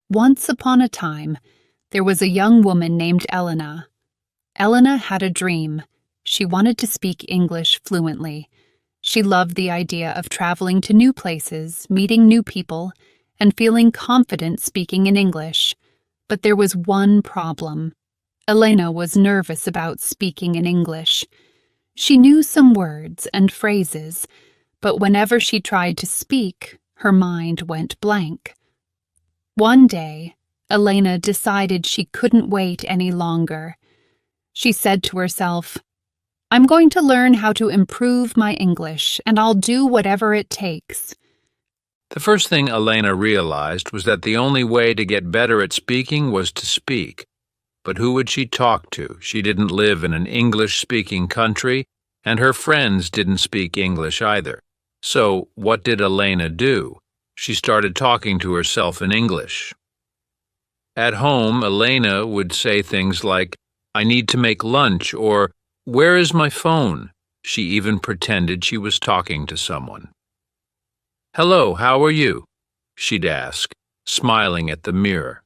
Once upon a time, there was a young woman named Elena. Elena had a dream. She wanted to speak English fluently. She loved the idea of traveling to new places, meeting new people, and feeling confident speaking in English. But there was one problem. Elena was nervous about speaking in English. She knew some words and phrases, but whenever she tried to speak, her mind went blank. One day, Elena decided she couldn't wait any longer. She said to herself, "I'm going to learn how to improve my English, and I'll do whatever it takes." The first thing Elena realized was that the only way to get better at speaking was to speak. But who would she talk to? She didn't live in an English-speaking country, and her friends didn't speak English either. So, what did Elena do? She started talking to herself in English. At home, Elena would say things like, "I need to make lunch," or "Where is my phone?" She even pretended she was talking to someone. "Hello, how are you?" she'd ask, smiling at the mirror.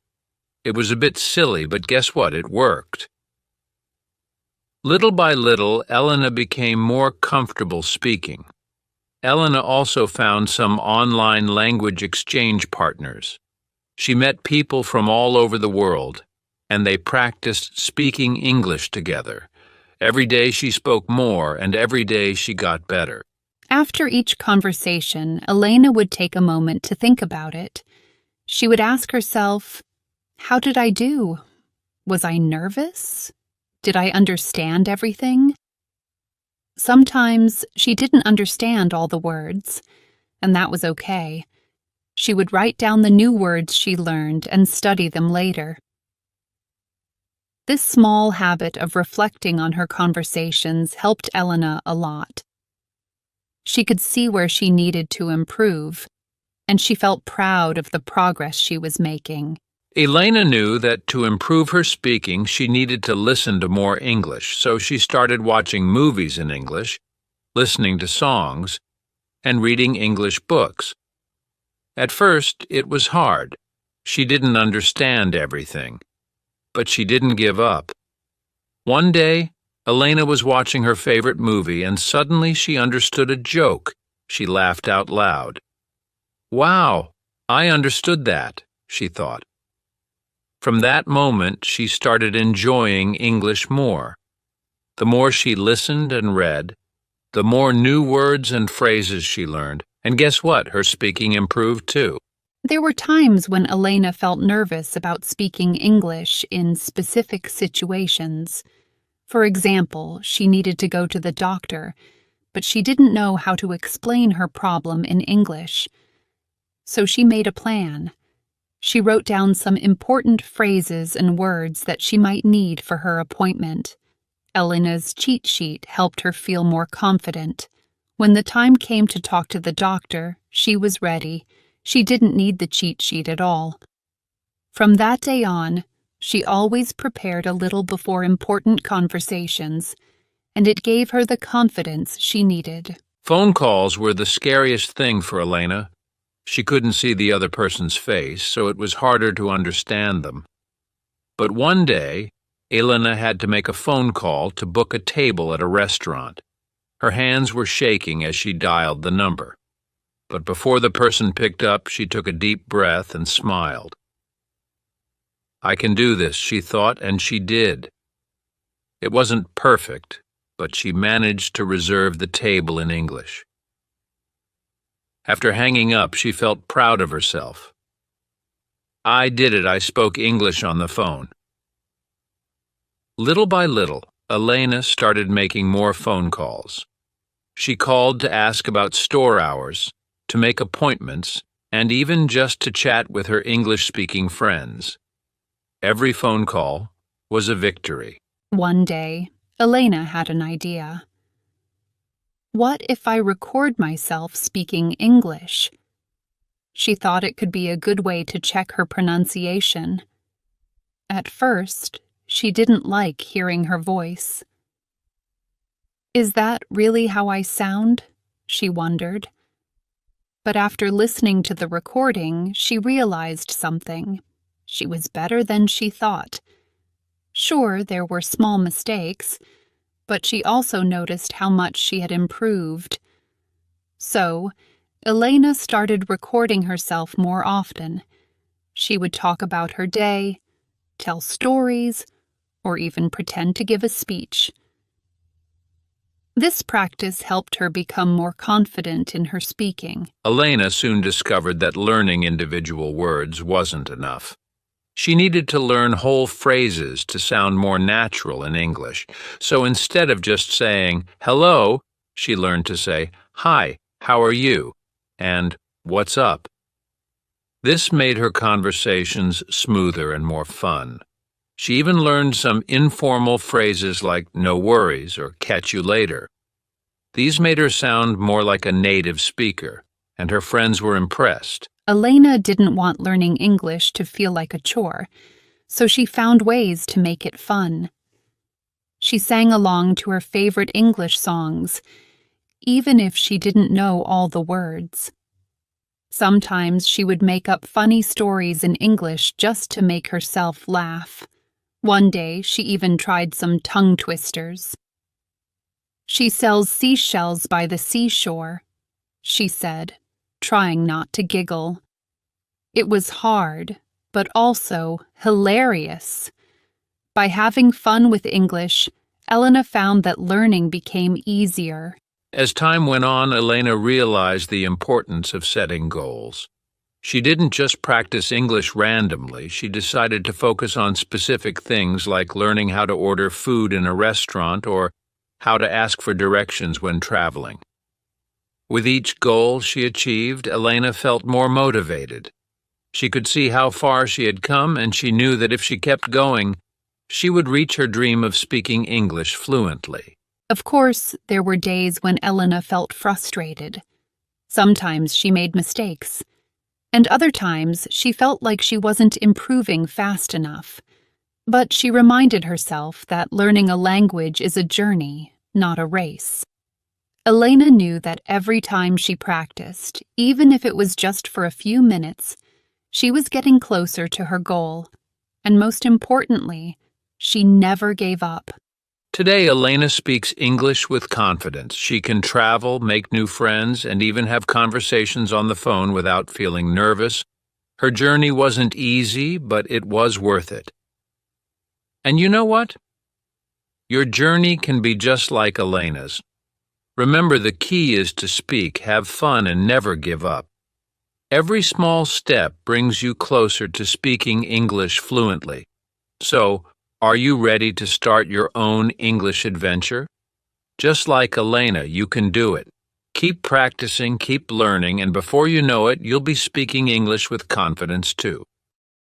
It was a bit silly, but guess what? It worked. Little by little, Elena became more comfortable speaking. Elena also found some online language exchange partners. She met people from all over the world, and they practiced speaking English together. Every day she spoke more, and every day she got better. After each conversation, Elena would take a moment to think about it. She would ask herself, "How did I do? Was I nervous? Did I understand everything?" Sometimes she didn't understand all the words, and that was okay. She would write down the new words she learned and study them later. This small habit of reflecting on her conversations helped Elena a lot. She could see where she needed to improve, and she felt proud of the progress she was making. Elena knew that to improve her speaking, she needed to listen to more English, so she started watching movies in English, listening to songs, and reading English books. At first, it was hard. She didn't understand everything, but she didn't give up. One day, Elena was watching her favorite movie, and suddenly she understood a joke. She laughed out loud. "Wow, I understood that," she thought. From that moment, she started enjoying English more. The more she listened and read, the more new words and phrases she learned. And guess what? Her speaking improved too. There were times when Elena felt nervous about speaking English in specific situations. For example, she needed to go to the doctor, but she didn't know how to explain her problem in English. So she made a plan. She wrote down some important phrases and words that she might need for her appointment. Elena's cheat sheet helped her feel more confident. When the time came to talk to the doctor, she was ready. She didn't need the cheat sheet at all. From that day on, she always prepared a little before important conversations, and it gave her the confidence she needed. Phone calls were the scariest thing for Elena. She couldn't see the other person's face, so it was harder to understand them. But one day, Elena had to make a phone call to book a table at a restaurant. Her hands were shaking as she dialed the number. But before the person picked up, she took a deep breath and smiled. "I can do this," she thought, and she did. It wasn't perfect, but she managed to reserve the table in English. After hanging up, she felt proud of herself. "I did it. I spoke English on the phone." Little by little, Elena started making more phone calls. She called to ask about store hours, to make appointments, and even just to chat with her English-speaking friends. Every phone call was a victory. One day, Elena had an idea. What if I record myself speaking English? She thought it could be a good way to check her pronunciation. At first, she didn't like hearing her voice. "Is that really how I sound?" she wondered. But after listening to the recording, she realized something. She was better than she thought. Sure, there were small mistakes, but she also noticed how much she had improved. So, Elena started recording herself more often. She would talk about her day, tell stories, or even pretend to give a speech. This practice helped her become more confident in her speaking. Elena soon discovered that learning individual words wasn't enough. She needed to learn whole phrases to sound more natural in English. So instead of just saying, "Hello," she learned to say, "Hi, how are you?" and "What's up?" This made her conversations smoother and more fun. She even learned some informal phrases like "no worries" or "catch you later." These made her sound more like a native speaker, and her friends were impressed. Elena didn't want learning English to feel like a chore, so she found ways to make it fun. She sang along to her favorite English songs, even if she didn't know all the words. Sometimes she would make up funny stories in English just to make herself laugh. One day, she even tried some tongue twisters. "She sells seashells by the seashore," she said, trying not to giggle. It was hard, but also hilarious. By having fun with English, Elena found that learning became easier. As time went on, Elena realized the importance of setting goals. She didn't just practice English randomly. She decided to focus on specific things like learning how to order food in a restaurant or how to ask for directions when traveling. With each goal she achieved, Elena felt more motivated. She could see how far she had come, and she knew that if she kept going, she would reach her dream of speaking English fluently. Of course, there were days when Elena felt frustrated. Sometimes she made mistakes, and other times she felt like she wasn't improving fast enough. But she reminded herself that learning a language is a journey, not a race. Elena knew that every time she practiced, even if it was just for a few minutes, she was getting closer to her goal. And most importantly, she never gave up. Today, Elena speaks English with confidence. She can travel, make new friends, and even have conversations on the phone without feeling nervous. Her journey wasn't easy, but it was worth it. And you know what? Your journey can be just like Elena's. Remember, the key is to speak, have fun, and never give up. Every small step brings you closer to speaking English fluently. So, are you ready to start your own English adventure? Just like Elena, you can do it. Keep practicing, keep learning, and before you know it, you'll be speaking English with confidence too.